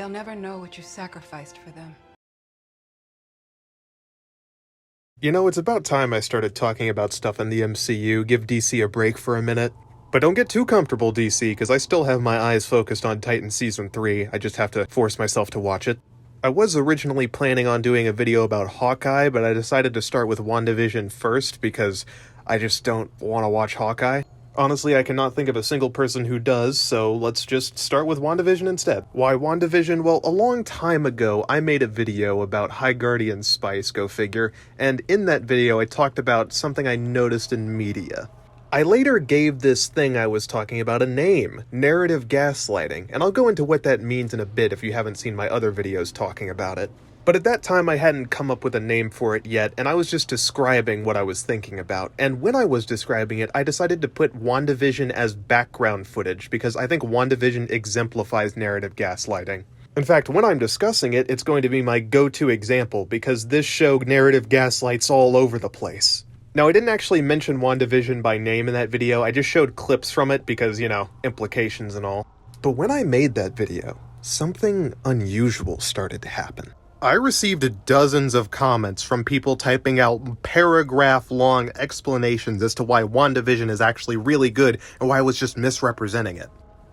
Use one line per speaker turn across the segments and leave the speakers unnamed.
They'll never know what you sacrificed for them.
You know, it's about time I started talking about stuff in the MCU, give DC a break for a minute. But don't get too comfortable, DC, because I still have my eyes focused on Titan Season 3, I just have to force myself to watch it. I was originally planning on doing a video about Hawkeye, but I decided to start with WandaVision first, because I just don't want to watch Hawkeye. Honestly, I cannot think of a single person who does, so let's just start with WandaVision instead. Why WandaVision? Well, a long time ago, I made a video about High Guardian Spice, go figure, and in that video I talked about something I noticed in media. I later gave this thing I was talking about a name, narrative gaslighting, and I'll go into what that means in a bit if you haven't seen my other videos talking about it. But at that time I hadn't come up with a name for it yet, and I was just describing what I was thinking about. And when I was describing it, I decided to put WandaVision as background footage, because I think WandaVision exemplifies narrative gaslighting. In fact, when I'm discussing it, it's going to be my go-to example, because this show narrative gaslights all over the place. Now, I didn't actually mention WandaVision by name in that video, I just showed clips from it because, you know, implications and all. But when I made that video, something unusual started to happen. I received dozens of comments from people typing out paragraph-long explanations as to why WandaVision is actually really good and why I was just misrepresenting it.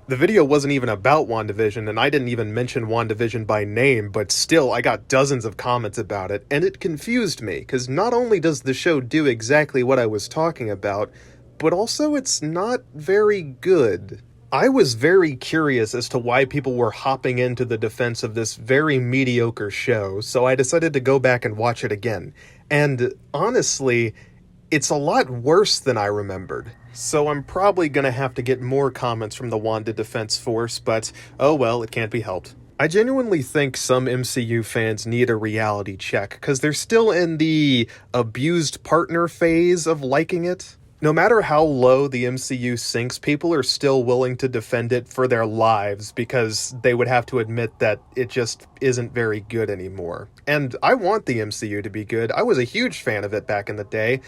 The video wasn't even about WandaVision, and I didn't even mention WandaVision by name, but still, I got dozens of comments about it, and it confused me, because not only does the show do exactly what I was talking about, but also it's not very good. I was very curious as to why people were hopping into the defense of this very mediocre show, so I decided to go back and watch it again. And honestly, it's a lot worse than I remembered. So I'm probably gonna have to get more comments from the Wanda Defense Force, but oh well, it can't be helped. I genuinely think some MCU fans need a reality check, because they're still in the abused partner phase of liking it. No matter how low the MCU sinks, people are still willing to defend it for their lives because they would have to admit that it just isn't very good anymore. And I want the MCU to be good. I was a huge fan of it back in the day,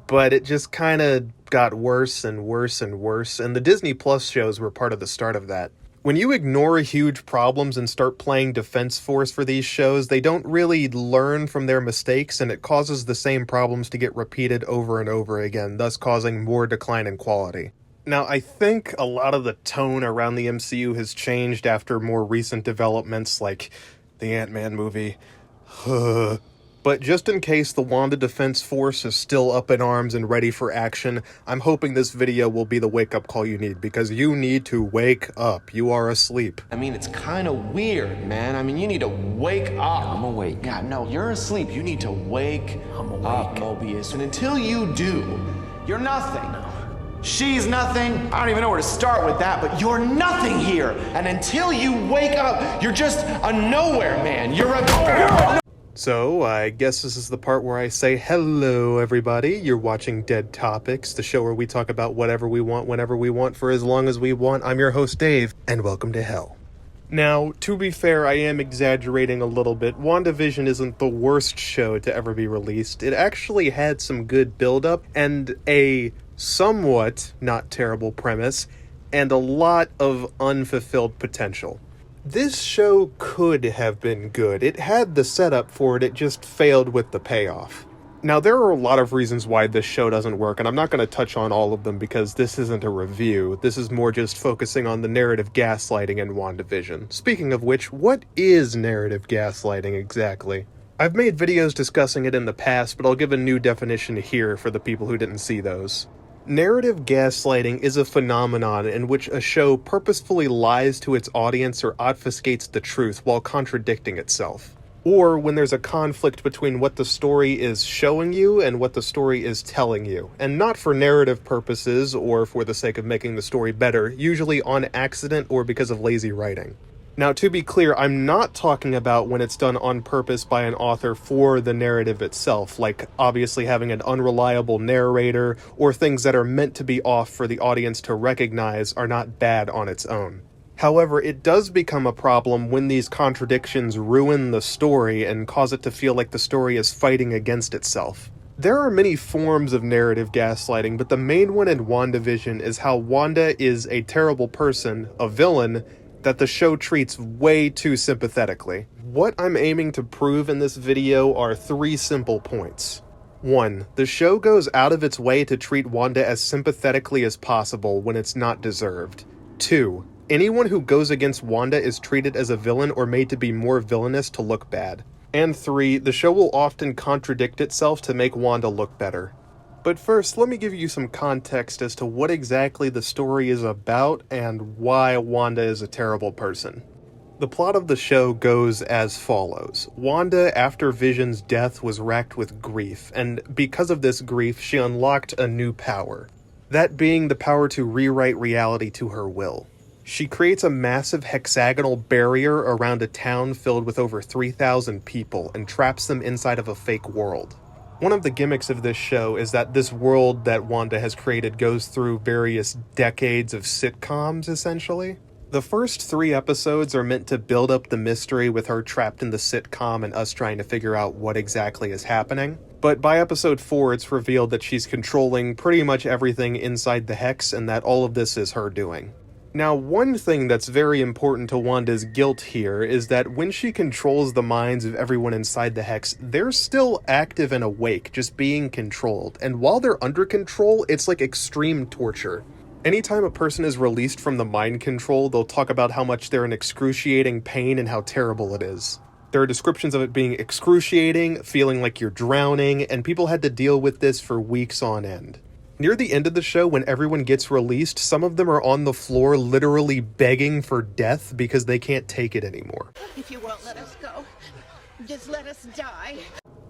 but it just kind of got worse and worse and worse, and the Disney Plus shows were part of the start of that. When you ignore huge problems and start playing Defense Force for these shows, they don't really learn from their mistakes, and it causes the same problems to get repeated over and over again, thus causing more decline in quality. Now, I think a lot of the tone around the MCU has changed after more recent developments like the Ant-Man movie. But just in case the Wanda Defense Force is still up in arms and ready for action, I'm hoping this video will be the wake-up call you need, because you need to wake up. You are asleep.
I mean, it's kind of weird, man. I mean, you need to wake up.
I'm awake.
Yeah, no, you're asleep. You need to wake up, Mobius. And until you do, you're nothing. No. She's nothing. I don't even know where to start with that, but you're nothing here. And until you wake up, you're just a nowhere man. You're a...
So, I guess this is the part where I say, hello everybody, you're watching Dead Topics, the show where we talk about whatever we want, whenever we want, for as long as we want. I'm your host, Dave, and welcome to hell. Now, to be fair, I am exaggerating a little bit. WandaVision isn't the worst show to ever be released. It actually had some good build-up, and a somewhat not terrible premise, and a lot of unfulfilled potential. This show could have been good. It had the setup for it, it just failed with the payoff. Now, there are a lot of reasons why this show doesn't work, and I'm not going to touch on all of them because this isn't a review. This is more just focusing on the narrative gaslighting in WandaVision. Speaking of which, what is narrative gaslighting exactly? I've made videos discussing it in the past, but I'll give a new definition here for the people who didn't see those. Narrative gaslighting is a phenomenon in which a show purposefully lies to its audience or obfuscates the truth while contradicting itself. Or when there's a conflict between what the story is showing you and what the story is telling you, and not for narrative purposes or for the sake of making the story better, usually on accident or because of lazy writing. Now, to be clear, I'm not talking about when it's done on purpose by an author for the narrative itself, like obviously having an unreliable narrator, or things that are meant to be off for the audience to recognize are not bad on its own. However, it does become a problem when these contradictions ruin the story and cause it to feel like the story is fighting against itself. There are many forms of narrative gaslighting, but the main one in WandaVision is how Wanda is a terrible person, a villain, that the show treats way too sympathetically. What I'm aiming to prove in this video are 3 simple points. 1. The show goes out of its way to treat Wanda as sympathetically as possible when it's not deserved. 2. Anyone who goes against Wanda is treated as a villain or made to be more villainous to look bad. And 3. The show will often contradict itself to make Wanda look better. But first, let me give you some context as to what exactly the story is about and why Wanda is a terrible person. The plot of the show goes as follows. Wanda, after Vision's death, was racked with grief, and because of this grief, she unlocked a new power. That being the power to rewrite reality to her will. She creates a massive hexagonal barrier around a town filled with over 3,000 people and traps them inside of a fake world. One of the gimmicks of this show is that this world that Wanda has created goes through various decades of sitcoms, essentially. The first 3 episodes are meant to build up the mystery with her trapped in the sitcom and us trying to figure out what exactly is happening. But by episode 4, it's revealed that she's controlling pretty much everything inside the hex and that all of this is her doing. Now, one thing that's very important to Wanda's guilt here is that when she controls the minds of everyone inside the hex, they're still active and awake, just being controlled. And while they're under control, it's like extreme torture. Anytime a person is released from the mind control, they'll talk about how much they're in excruciating pain and how terrible it is. There are descriptions of it being excruciating, feeling like you're drowning, and people had to deal with this for weeks on end. Near the end of the show, when everyone gets released, some of them are on the floor literally begging for death because they can't take it anymore.
If you won't let us go, just let us die.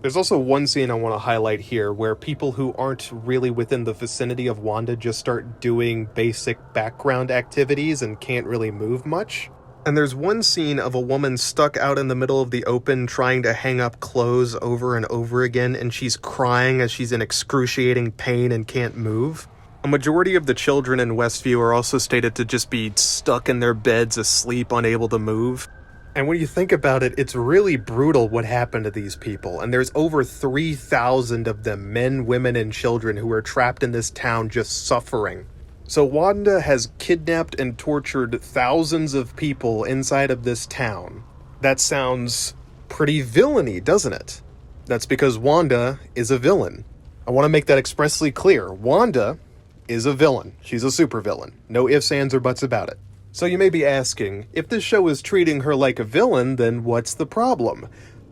There's also one scene I want to highlight here where people who aren't really within the vicinity of Wanda just start doing basic background activities and can't really move much. And there's one scene of a woman stuck out in the middle of the open trying to hang up clothes over and over again, and she's crying as she's in excruciating pain and can't move. A majority of the children in Westview are also stated to just be stuck in their beds, asleep, unable to move. And when you think about it, it's really brutal what happened to these people. And there's over 3,000 of them, men, women, and children, who are trapped in this town just suffering. So Wanda has kidnapped and tortured thousands of people inside of this town. That sounds pretty villainy, doesn't it? That's because Wanda is a villain. I want to make that expressly clear. Wanda is a villain. She's a supervillain. No ifs, ands, or buts about it. So you may be asking, if this show is treating her like a villain, then what's the problem?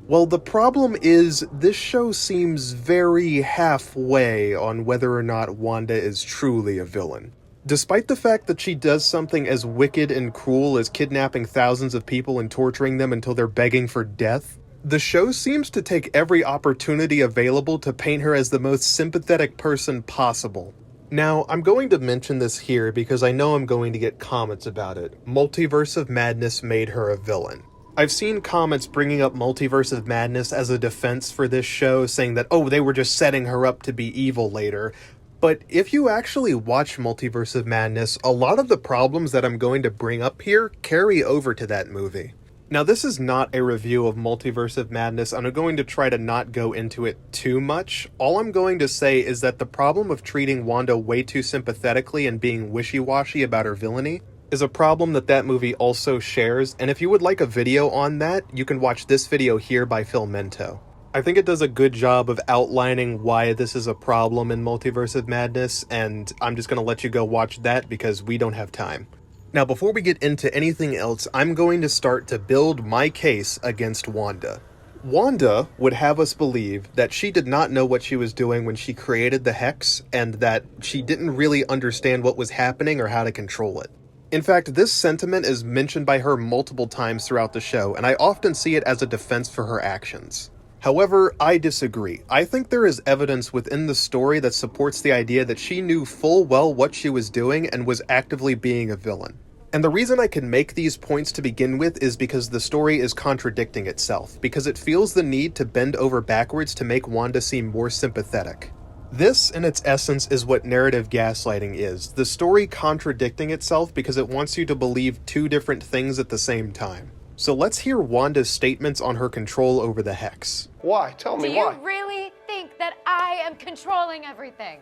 Well, the problem is this show seems very halfway on whether or not Wanda is truly a villain. Despite the fact that she does something as wicked and cruel as kidnapping thousands of people and torturing them until they're begging for death, the show seems to take every opportunity available to paint her as the most sympathetic person possible. Now, I'm going to mention this here because I know I'm going to get comments about it. Multiverse of Madness made her a villain. I've seen comments bringing up Multiverse of Madness as a defense for this show, saying that, oh, they were just setting her up to be evil later. But if you actually watch Multiverse of Madness, a lot of the problems that I'm going to bring up here carry over to that movie. Now, this is not a review of Multiverse of Madness, and I'm going to try to not go into it too much. All I'm going to say is that the problem of treating Wanda way too sympathetically and being wishy-washy about her villainy is a problem that movie also shares, and if you would like a video on that, you can watch this video here by Phil Mento. I think it does a good job of outlining why this is a problem in Multiverse of Madness, and I'm just going to let you go watch that because we don't have time. Now, before we get into anything else, I'm going to start to build my case against Wanda. Wanda would have us believe that she did not know what she was doing when she created the Hex, and that she didn't really understand what was happening or how to control it. In fact, this sentiment is mentioned by her multiple times throughout the show, and I often see it as a defense for her actions. However, I disagree. I think there is evidence within the story that supports the idea that she knew full well what she was doing and was actively being a villain. And the reason I can make these points to begin with is because the story is contradicting itself, because it feels the need to bend over backwards to make Wanda seem more sympathetic. This, in its essence, is what narrative gaslighting is, the story contradicting itself because it wants you to believe two different things at the same time. So let's hear Wanda's statements on her control over the Hex.
Why? Tell me why.
Do you really think that I am controlling everything?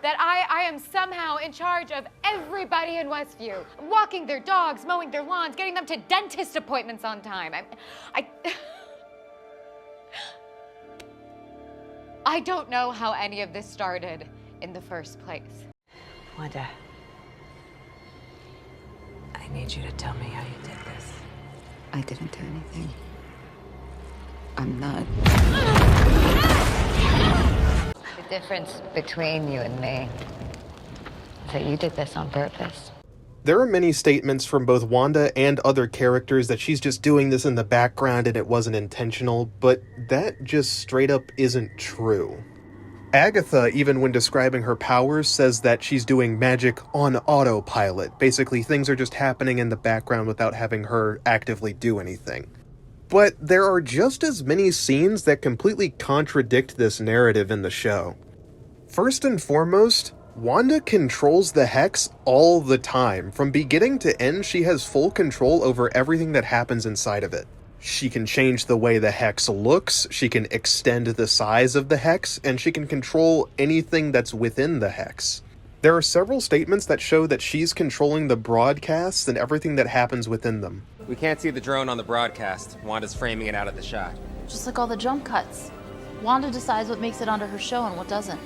that I am somehow in charge of everybody in Westview, walking their dogs, mowing their lawns, getting them to dentist appointments on time. I don't know how any of this started in the first place.
Wanda, I need you to tell me how you did this.
I didn't do anything. I'm not.
The difference between you and me is that you did this on purpose.
There are many statements from both Wanda and other characters that she's just doing this in the background and it wasn't intentional, but that just straight up isn't true. Agatha, even when describing her powers, says that she's doing magic on autopilot. Basically, things are just happening in the background without having her actively do anything. But there are just as many scenes that completely contradict this narrative in the show. First and foremost, Wanda controls the Hex all the time. From beginning to end, she has full control over everything that happens inside of it. She can change the way the Hex looks, she can extend the size of the Hex, and she can control anything that's within the Hex. There are several statements that show that she's controlling the broadcasts and everything that happens within them.
We can't see the drone on the broadcast. Wanda's framing it out of the shot.
Just like all the jump cuts. Wanda decides what makes it onto her show and what doesn't.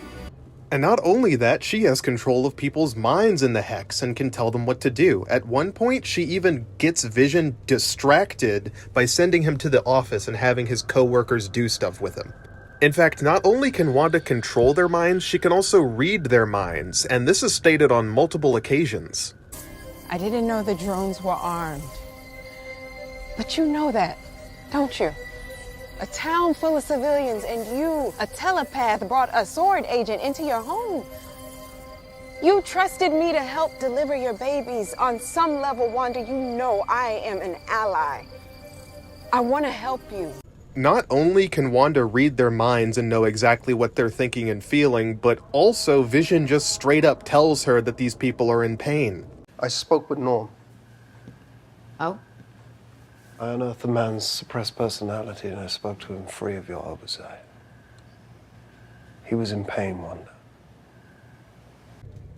And not only that, she has control of people's minds in the Hex and can tell them what to do. At one point, she even gets Vision distracted by sending him to the office and having his co-workers do stuff with him. In fact, not only can Wanda control their minds, she can also read their minds, and this is stated on multiple occasions.
I didn't know the drones were armed. But you know that, don't you? A town full of civilians and you, a telepath, brought a sword agent into your home. You trusted me to help deliver your babies. On some level, Wanda, you know I am an ally. I want to help you.
Not only can Wanda read their minds and know exactly what they're thinking and feeling, but also Vision just straight up tells her that these people are in pain.
I spoke with Norm.
Oh?
I unearthed the man's suppressed personality and I spoke to him free of your oversight. He was in pain, Wanda.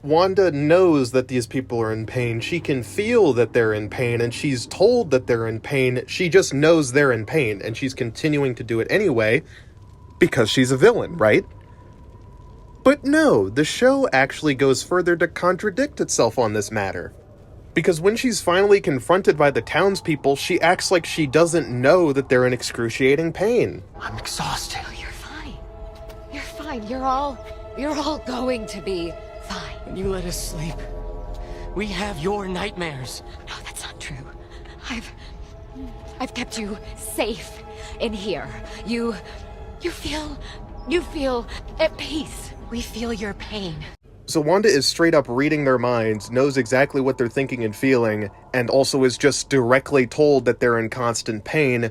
Wanda knows that these people are in pain. She can feel that they're in pain, and she's told that they're in pain. She just knows they're in pain, and she's continuing to do it anyway because she's a villain, right? But no, the show actually goes further to contradict itself on this matter. Because when she's finally confronted by the townspeople, she acts like she doesn't know that they're in excruciating pain.
I'm exhausted.
Oh, you're fine. You're fine. You're all going to be fine.
When you let us sleep, we have your nightmares.
No, that's not true. I've kept you safe in here. You feel at peace. We feel your pain.
So Wanda is straight up reading their minds, knows exactly what they're thinking and feeling, and also is just directly told that they're in constant pain,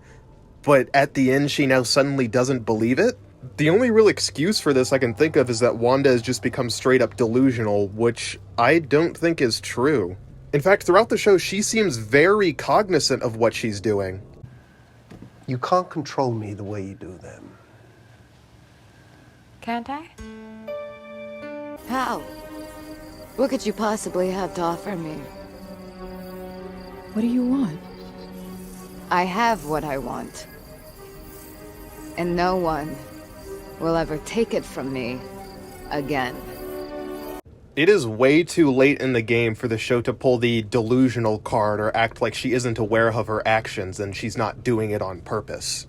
but at the end she now suddenly doesn't believe it? The only real excuse for this I can think of is that Wanda has just become straight up delusional, which I don't think is true. In fact, throughout the show, she seems very cognizant of what she's doing.
You can't control me the way you do them.
Can't I?
How? What could you possibly have to offer me?
What do you want?
I have what I want. And no one will ever take it from me again.
It is way too late in the game for the show to pull the delusional card or act like she isn't aware of her actions and she's not doing it on purpose.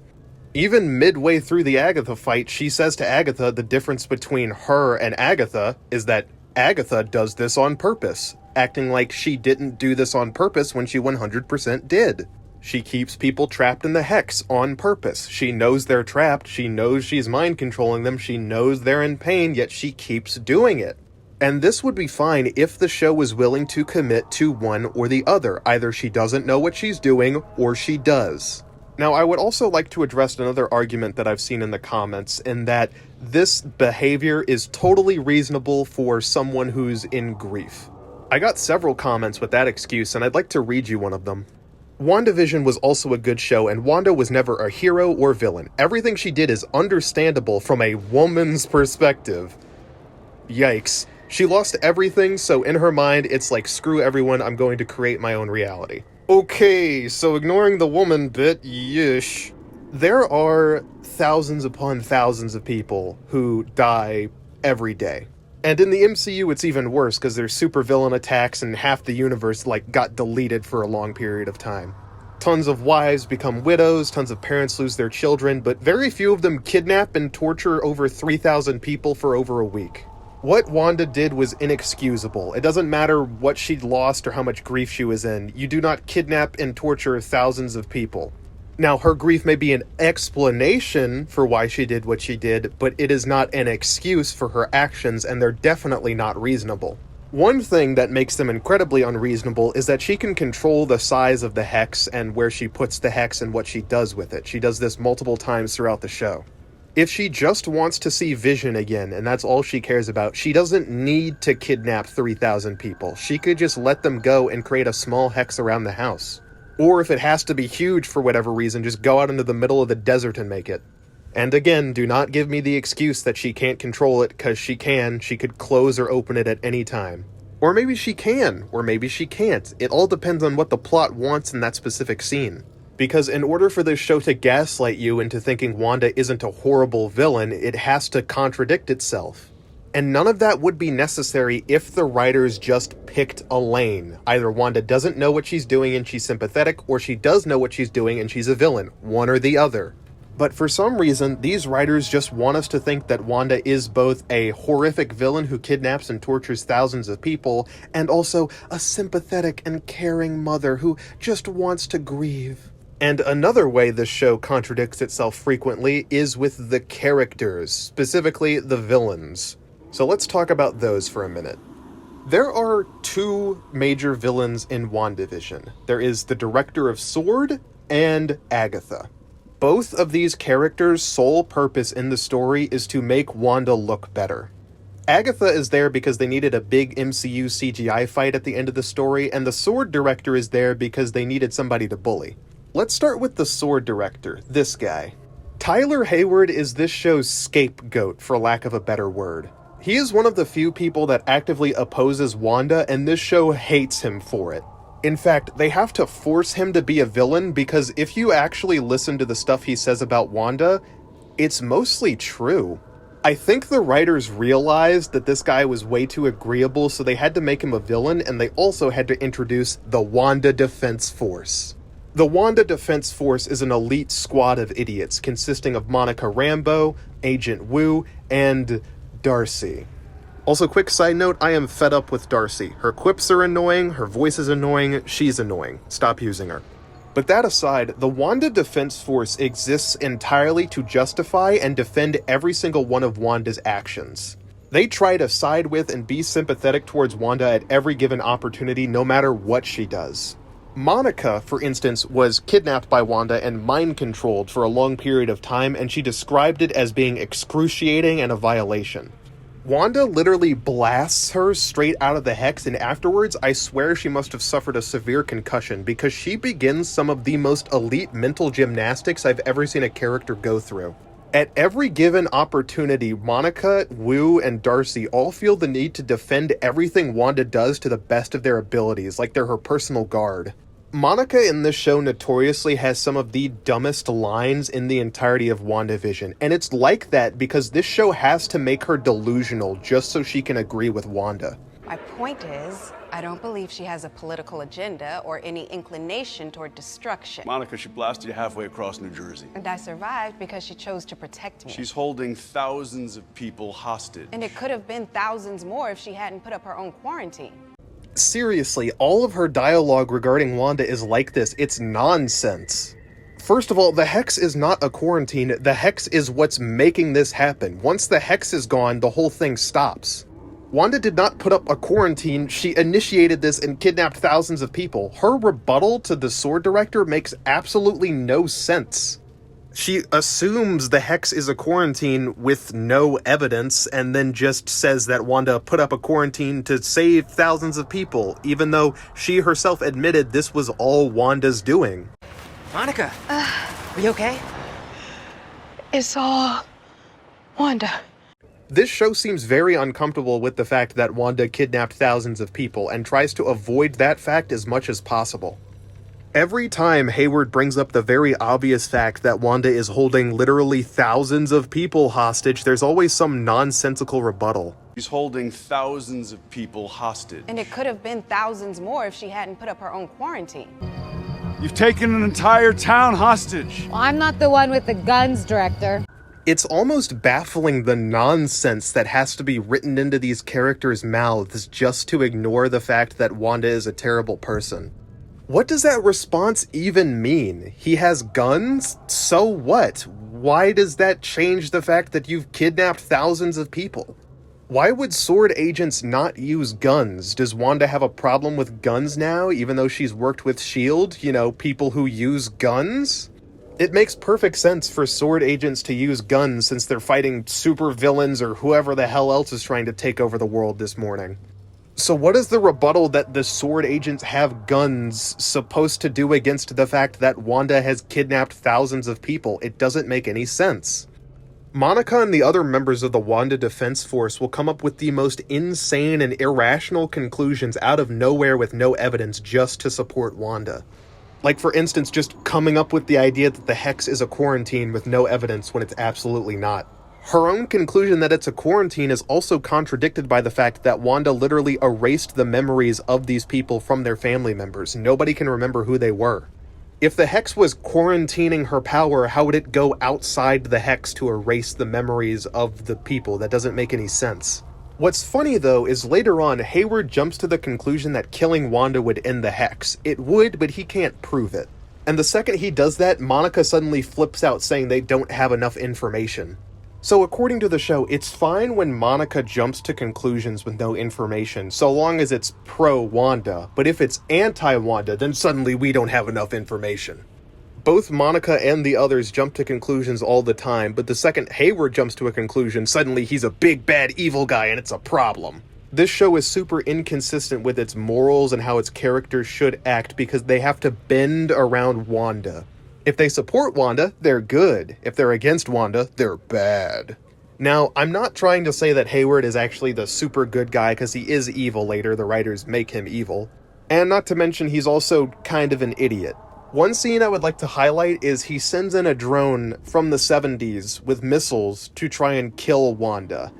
Even midway through the Agatha fight, she says to Agatha the difference between her and Agatha is that Agatha does this on purpose, acting like she didn't do this on purpose when she 100% did. She keeps people trapped in the Hex on purpose. She knows they're trapped, she knows she's mind controlling them, she knows they're in pain, yet she keeps doing it. And this would be fine if the show was willing to commit to one or the other. Either she doesn't know what she's doing, or she does. Now, I would also like to address another argument that I've seen in the comments, in that this behavior is totally reasonable for someone who's in grief. I got several comments with that excuse, and I'd like to read you one of them. WandaVision was also a good show, and Wanda was never a hero or villain. Everything she did is understandable from a woman's perspective. Yikes. She lost everything, so in her mind, it's like, screw everyone, I'm going to create my own reality. Okay, so ignoring the woman bit, yish. There are thousands upon thousands of people who die every day. And in the MCU, it's even worse, because there's supervillain attacks and half the universe, got deleted for a long period of time. Tons of wives become widows, tons of parents lose their children, but very few of them kidnap and torture over 3,000 people for over a week. What Wanda did was inexcusable. It doesn't matter what she'd lost or how much grief she was in. You do not kidnap and torture thousands of people. Now, her grief may be an explanation for why she did what she did, but it is not an excuse for her actions, and they're definitely not reasonable. One thing that makes them incredibly unreasonable is that she can control the size of the hex and where she puts the hex and what she does with it. She does this multiple times throughout the show. If she just wants to see Vision again, and that's all she cares about, she doesn't need to kidnap 3,000 people. She could just let them go and create a small hex around the house. Or if it has to be huge for whatever reason, just go out into the middle of the desert and make it. And again, do not give me the excuse that she can't control it, because she can. She could close or open it at any time. Or maybe she can, or maybe she can't. It all depends on what the plot wants in that specific scene. Because in order for this show to gaslight you into thinking Wanda isn't a horrible villain, it has to contradict itself. And none of that would be necessary if the writers just picked a lane. Either Wanda doesn't know what she's doing and she's sympathetic, or she does know what she's doing and she's a villain. One or the other. But for some reason, these writers just want us to think that Wanda is both a horrific villain who kidnaps and tortures thousands of people, and also a sympathetic and caring mother who just wants to grieve. And another way this show contradicts itself frequently is with the characters, specifically the villains. So let's talk about those for a minute. There are two major villains in WandaVision. There is the director of S.W.O.R.D. and Agatha. Both of these characters' sole purpose in the story is to make Wanda look better. Agatha is there because they needed a big MCU CGI fight at the end of the story, and the S.W.O.R.D. director is there because they needed somebody to bully. Let's start with the S.W.O.R.D. director, this guy. Tyler Hayward is this show's scapegoat, for lack of a better word. He is one of the few people that actively opposes Wanda, and this show hates him for it. In fact, they have to force him to be a villain, because if you actually listen to the stuff he says about Wanda, it's mostly true. I think the writers realized that this guy was way too agreeable, so they had to make him a villain, and they also had to introduce the Wanda Defense Force. The Wanda Defense Force is an elite squad of idiots consisting of Monica Rambeau, Agent Wu, and Darcy. Also, quick side note, I am fed up with Darcy. Her quips are annoying, her voice is annoying, she's annoying. Stop using her. But that aside, the Wanda Defense Force exists entirely to justify and defend every single one of Wanda's actions. They try to side with and be sympathetic towards Wanda at every given opportunity, no matter what she does. Monica, for instance, was kidnapped by Wanda and mind-controlled for a long period of time, and she described it as being excruciating and a violation. Wanda literally blasts her straight out of the hex, and afterwards, I swear she must have suffered a severe concussion, because she begins some of the most elite mental gymnastics I've ever seen a character go through. At every given opportunity, Monica, Wu, and Darcy all feel the need to defend everything Wanda does to the best of their abilities, like they're her personal guard. Monica in this show notoriously has some of the dumbest lines in the entirety of WandaVision, and it's like that because this show has to make her delusional just so she can agree with Wanda.
My point is, I don't believe she has a political agenda or any inclination toward destruction.
Monica, she blasted you halfway across New Jersey.
And I survived because she chose to protect me.
She's holding thousands of people hostage.
And it could have been thousands more if she hadn't put up her own quarantine.
Seriously, all of her dialogue regarding Wanda is like this. It's nonsense. First of all, the Hex is not a quarantine. The Hex is what's making this happen. Once the Hex is gone, the whole thing stops. Wanda did not put up a quarantine. She initiated this and kidnapped thousands of people. Her rebuttal to the S.W.O.R.D. director makes absolutely no sense. She assumes the Hex is a quarantine with no evidence and then just says that Wanda put up a quarantine to save thousands of people, even though she herself admitted this was all Wanda's doing.
Monica, are you okay?
It's all Wanda.
This show seems very uncomfortable with the fact that Wanda kidnapped thousands of people and tries to avoid that fact as much as possible. Every time Hayward brings up the very obvious fact that Wanda is holding literally thousands of people hostage, there's always some nonsensical rebuttal.
She's holding thousands of people hostage.
And it could have been thousands more if she hadn't put up her own quarantine.
You've taken an entire town hostage.
Well, I'm not the one with the guns, Director.
It's almost baffling the nonsense that has to be written into these characters' mouths just to ignore the fact that Wanda is a terrible person. What does that response even mean? He has guns? So what? Why does that change the fact that you've kidnapped thousands of people? Why would sword agents not use guns? Does Wanda have a problem with guns now, even though she's worked with S.H.I.E.L.D.? You know, people who use guns? It makes perfect sense for sword agents to use guns since they're fighting super villains or whoever the hell else is trying to take over the world this morning. So what is the rebuttal that the sword agents have guns supposed to do against the fact that Wanda has kidnapped thousands of people? It doesn't make any sense. Monica and the other members of the Wanda Defense Force will come up with the most insane and irrational conclusions out of nowhere with no evidence just to support Wanda. Like, for instance, just coming up with the idea that the Hex is a quarantine with no evidence when it's absolutely not. Her own conclusion that it's a quarantine is also contradicted by the fact that Wanda literally erased the memories of these people from their family members. Nobody can remember who they were. If the Hex was quarantining her power, how would it go outside the Hex to erase the memories of the people? That doesn't make any sense. What's funny, though, is later on, Hayward jumps to the conclusion that killing Wanda would end the Hex. It would, but he can't prove it. And the second he does that, Monica suddenly flips out saying they don't have enough information. So according to the show, it's fine when Monica jumps to conclusions with no information, so long as it's pro-Wanda, but if it's anti-Wanda, then suddenly we don't have enough information. Both Monica and the others jump to conclusions all the time, but the second Hayward jumps to a conclusion, suddenly he's a big bad evil guy and it's a problem. This show is super inconsistent with its morals and how its characters should act because they have to bend around Wanda. If they support Wanda, they're good. If they're against Wanda, they're bad. Now, I'm not trying to say that Hayward is actually the super good guy because he is evil later, the writers make him evil. And not to mention he's also kind of an idiot. One scene I would like to highlight is he sends in a drone from the 70s with missiles to try and kill Wanda,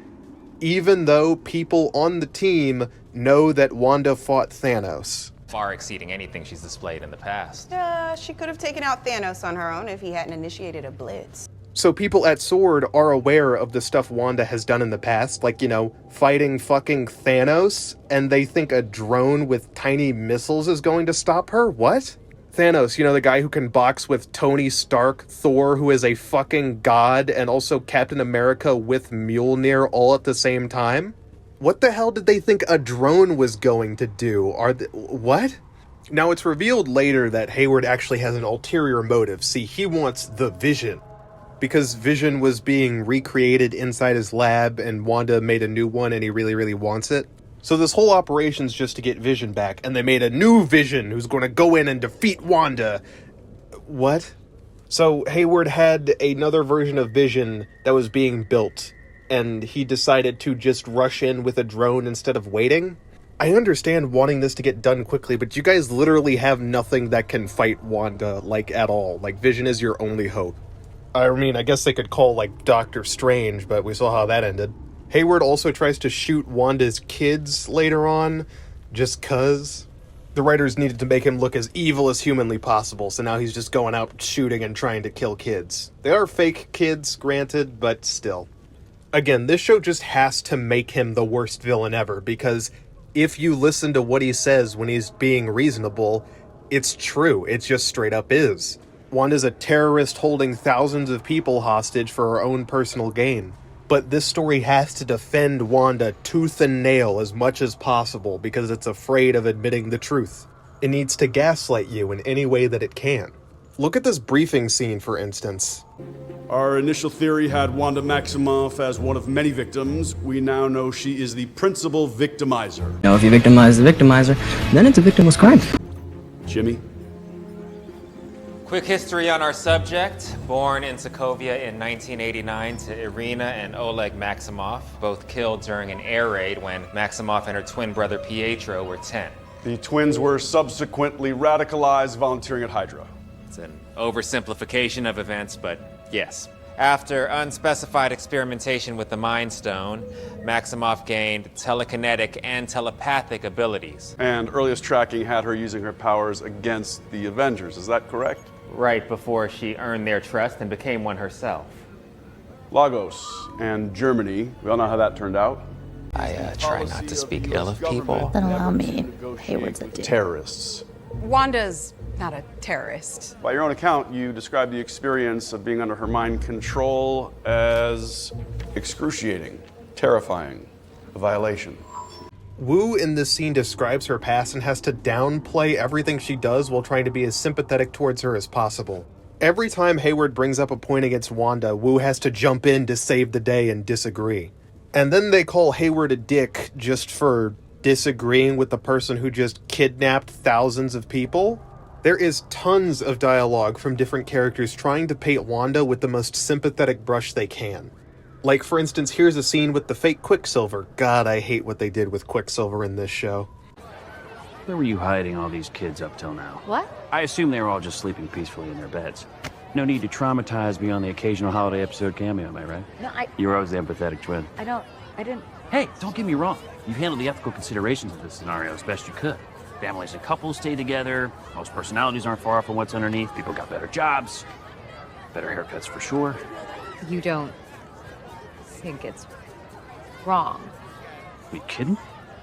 even though people on the team know that Wanda fought Thanos.
Far exceeding anything she's displayed in the past.
She could have taken out Thanos on her own if he hadn't initiated a blitz.
So people at S.W.O.R.D. are aware of the stuff Wanda has done in the past, like, you know, fighting fucking Thanos, and they think a drone with tiny missiles is going to stop her? What? Thanos, you know, the guy who can box with Tony Stark, Thor, who is a fucking god, and also Captain America with Mjolnir all at the same time? What the hell did they think a drone was going to do? What? Now, it's revealed later that Hayward actually has an ulterior motive. See, he wants the Vision. Because Vision was being recreated inside his lab, and Wanda made a new one, and he really, really wants it. So this whole operation's just to get Vision back, and they made a new Vision who's going to go in and defeat Wanda. What? So Hayward had another version of Vision that was being built, and he decided to just rush in with a drone instead of waiting? I understand wanting this to get done quickly, but you guys literally have nothing that can fight Wanda, like, at all. Like, Vision is your only hope. I mean, I guess they could call, like, Doctor Strange, but we saw how that ended. Hayward also tries to shoot Wanda's kids later on, just 'cause. The writers needed to make him look as evil as humanly possible, so now he's just going out shooting and trying to kill kids. They are fake kids, granted, but still. Again, this show just has to make him the worst villain ever, because if you listen to what he says when he's being reasonable, it's true. It just straight up is. Wanda's a terrorist holding thousands of people hostage for her own personal gain. But this story has to defend Wanda tooth and nail as much as possible because it's afraid of admitting the truth. It needs to gaslight you in any way that it can. Look at this briefing scene, for instance.
Our initial theory had Wanda Maximoff as one of many victims. We now know she is the principal victimizer.
Now, if you victimize the victimizer, then it's a victimless crime.
Jimmy,
Quick history on our subject. Born in Sokovia in 1989 to Irina and Oleg Maximov, both killed during an air raid when Maximov and her twin brother Pietro were 10.
The twins were subsequently radicalized, volunteering at Hydra.
It's an oversimplification of events, but yes. After unspecified experimentation with the Mind Stone, Maximov gained telekinetic and telepathic abilities.
And earliest tracking had her using her powers against the Avengers, is that correct?
Right before she earned their trust and became one herself.
Lagos and Germany, we all know how that turned out.
I try not to speak ill of people.
Then allow me. Hayward's a dick.
Terrorists.
Wanda's not a terrorist.
By your own account, you described the experience of being under her mind control as excruciating, terrifying, a violation.
Wu in this scene describes her past and has to downplay everything she does while trying to be as sympathetic towards her as possible. Every time Hayward brings up a point against Wanda, Wu has to jump in to save the day and disagree. And then they call Hayward a dick just for disagreeing with the person who just kidnapped thousands of people. There is tons of dialogue from different characters trying to paint Wanda with the most sympathetic brush they can. Like, for instance, here's a scene with the fake Quicksilver. God, I hate what they did with Quicksilver in this show.
Where were you hiding all these kids up till now?
What?
I assume they were all just sleeping peacefully in their beds. No need to traumatize me on the occasional holiday episode cameo, am I right?
No,
You were always the empathetic twin.
I didn't.
Hey, don't get me wrong. You've handled the ethical considerations of this scenario as best you could. Families and couples stay together. Most personalities aren't far from what's underneath. People got better jobs. Better haircuts for sure.
You don't think it's wrong?
Are you kidding?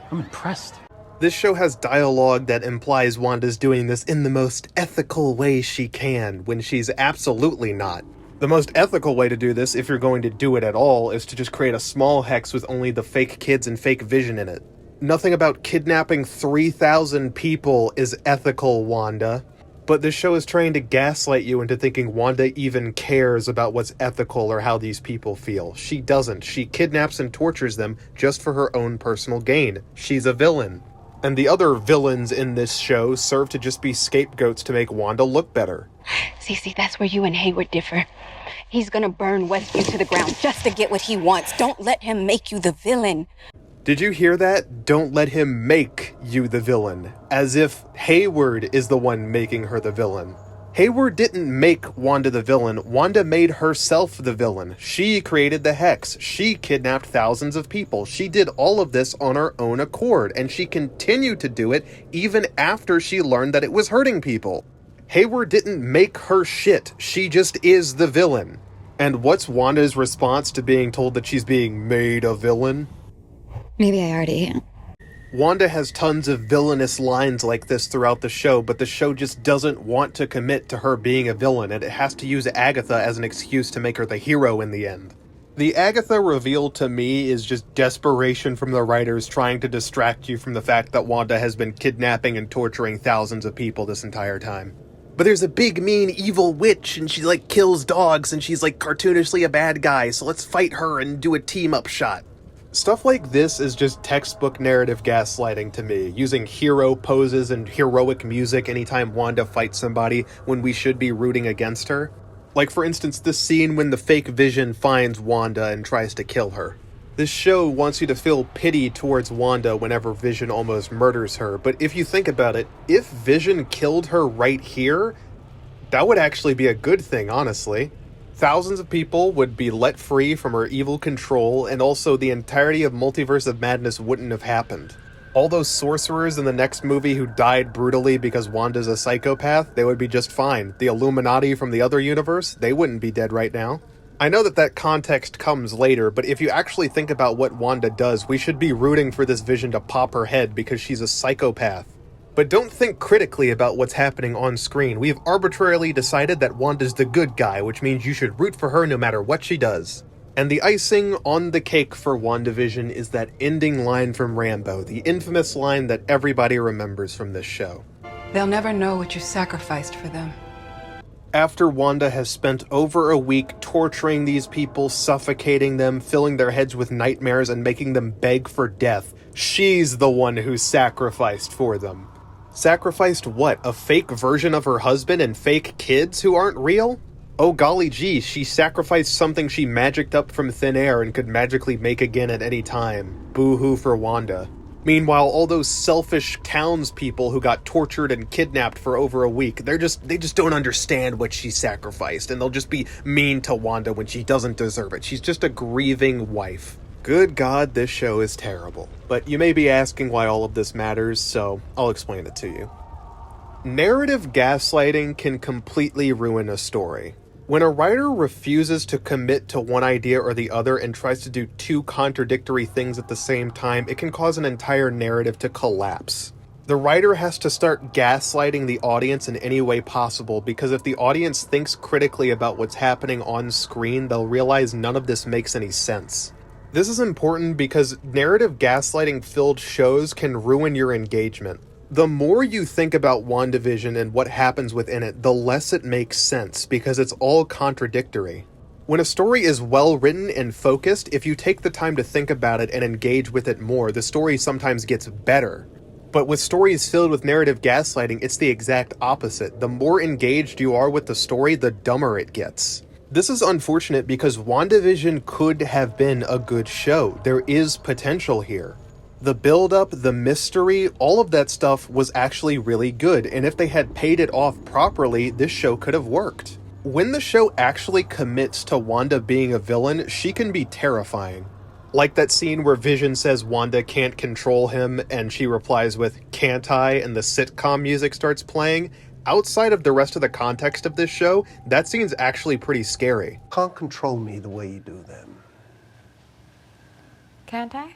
I'm impressed.
This show has dialogue that implies Wanda's doing this in the most ethical way she can, when she's absolutely not. The most ethical way to do this, if you're going to do it at all, is to just create a small hex with only the fake kids and fake Vision in it. Nothing about kidnapping 3,000 people is ethical, Wanda. But this show is trying to gaslight you into thinking Wanda even cares about what's ethical or how these people feel. She doesn't. She kidnaps and tortures them just for her own personal gain. She's a villain. And the other villains in this show serve to just be scapegoats to make Wanda look better.
Cece, that's where you and Hayward differ. He's gonna burn Westview to the ground just to get what he wants. Don't let him make you the villain.
Did you hear that? Don't let him make you the villain. As if Hayward is the one making her the villain. Hayward didn't make Wanda the villain. Wanda made herself the villain. She created the Hex. She kidnapped thousands of people. She did all of this on her own accord, and she continued to do it even after she learned that it was hurting people. Hayward didn't make her shit. She just is the villain. And what's Wanda's response to being told that she's being made a villain?
Maybe I already am.
Wanda has tons of villainous lines like this throughout the show, but the show just doesn't want to commit to her being a villain, and it has to use Agatha as an excuse to make her the hero in the end. The Agatha reveal to me is just desperation from the writers trying to distract you from the fact that Wanda has been kidnapping and torturing thousands of people this entire time. But there's a big, mean, evil witch, and she, kills dogs, and she's, cartoonishly a bad guy, so let's fight her and do a team-up shot. Stuff like this is just textbook narrative gaslighting to me, using hero poses and heroic music anytime Wanda fights somebody when we should be rooting against her. Like, for instance, this scene when the fake Vision finds Wanda and tries to kill her. This show wants you to feel pity towards Wanda whenever Vision almost murders her, but if you think about it, if Vision killed her right here, that would actually be a good thing, honestly. Thousands of people would be let free from her evil control, and also the entirety of Multiverse of Madness wouldn't have happened. All those sorcerers in the next movie who died brutally because Wanda's a psychopath, they would be just fine. The Illuminati from the other universe, they wouldn't be dead right now. I know that context comes later, but if you actually think about what Wanda does, we should be rooting for this Vision to pop her head because she's a psychopath. But don't think critically about what's happening on screen. We have arbitrarily decided that Wanda's the good guy, which means you should root for her no matter what she does. And the icing on the cake for WandaVision is that ending line from Rambo, the infamous line that everybody remembers from this show.
They'll never know what you sacrificed for them.
After Wanda has spent over a week torturing these people, suffocating them, filling their heads with nightmares, and making them beg for death, she's the one who sacrificed for them. Sacrificed what? A fake version of her husband and fake kids who aren't real? Oh golly gee, she sacrificed something she magicked up from thin air and could magically make again at any time. Boo-hoo for Wanda. Meanwhile, all those selfish townspeople who got tortured and kidnapped for over a week, they just don't understand what she sacrificed, and they'll just be mean to Wanda when she doesn't deserve it. She's just a grieving wife. Good God, this show is terrible. But you may be asking why all of this matters, so I'll explain it to you. Narrative gaslighting can completely ruin a story. When a writer refuses to commit to one idea or the other and tries to do two contradictory things at the same time, it can cause an entire narrative to collapse. The writer has to start gaslighting the audience in any way possible, because if the audience thinks critically about what's happening on screen, they'll realize none of this makes any sense. This is important because narrative gaslighting-filled shows can ruin your engagement. The more you think about WandaVision and what happens within it, the less it makes sense, because it's all contradictory. When a story is well written and focused, if you take the time to think about it and engage with it more, the story sometimes gets better. But with stories filled with narrative gaslighting, it's the exact opposite. The more engaged you are with the story, the dumber it gets. This is unfortunate because WandaVision could have been a good show. There is potential here. The build-up, the mystery, all of that stuff was actually really good, and if they had paid it off properly, this show could have worked. When the show actually commits to Wanda being a villain, she can be terrifying. Like that scene where Vision says Wanda can't control him, and she replies with, "Can't I?" and the sitcom music starts playing. Outside of the rest of the context of this show, that scene's actually pretty scary.
Can't control me the way you do them.
Can't I?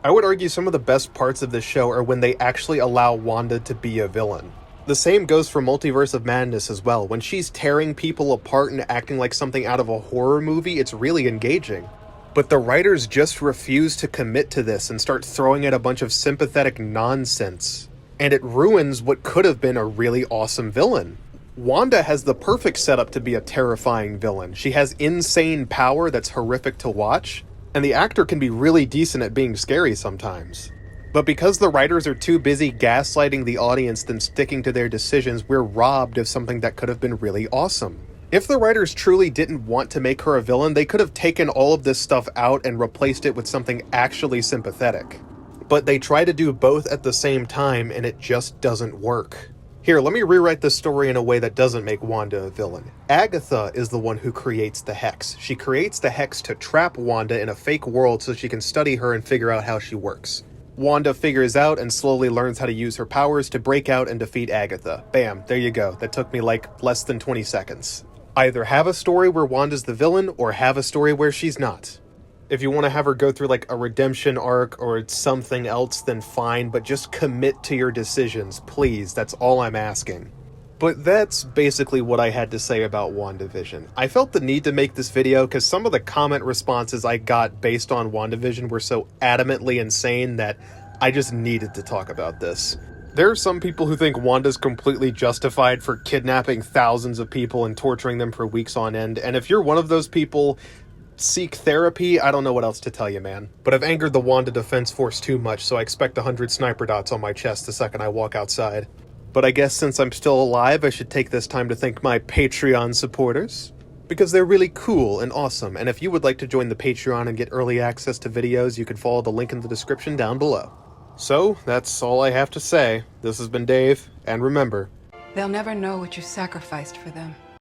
I would argue some of the best parts of this show are when they actually allow Wanda to be a villain. The same goes for Multiverse of Madness as well. When she's tearing people apart and acting like something out of a horror movie, it's really engaging. But the writers just refuse to commit to this and start throwing in a bunch of sympathetic nonsense. And it ruins what could have been a really awesome villain. Wanda has the perfect setup to be a terrifying villain. She has insane power that's horrific to watch, and the actor can be really decent at being scary sometimes. But because the writers are too busy gaslighting the audience than sticking to their decisions, we're robbed of something that could have been really awesome. If the writers truly didn't want to make her a villain, they could have taken all of this stuff out and replaced it with something actually sympathetic. But they try to do both at the same time, and it just doesn't work. Here, let me rewrite this story in a way that doesn't make Wanda a villain. Agatha is the one who creates the Hex. She creates the Hex to trap Wanda in a fake world so she can study her and figure out how she works. Wanda figures out and slowly learns how to use her powers to break out and defeat Agatha. Bam, there you go. That took me like less than 20 seconds. Either have a story where Wanda's the villain, or have a story where she's not. If you want to have her go through like a redemption arc or something else, then fine, but just commit to your decisions, please. That's all I'm asking. But that's basically what I had to say about WandaVision. I felt the need to make this video because some of the comment responses I got based on WandaVision were so adamantly insane that I just needed to talk about this. There are some people who think Wanda's completely justified for kidnapping thousands of people and torturing them for weeks on end, and if you're one of those people, seek therapy. I don't know what else to tell you, man. But I've angered the Wanda Defense Force too much, so I expect 100 sniper dots on my chest the second I walk outside. But I guess since I'm still alive, I should take this time to thank my Patreon supporters, because they're really cool and awesome, and if you would like to join the Patreon and get early access to videos, you can follow the link in the description down below. So, that's all I have to say. This has been Dave, and remember,
They'll never know what you sacrificed for them.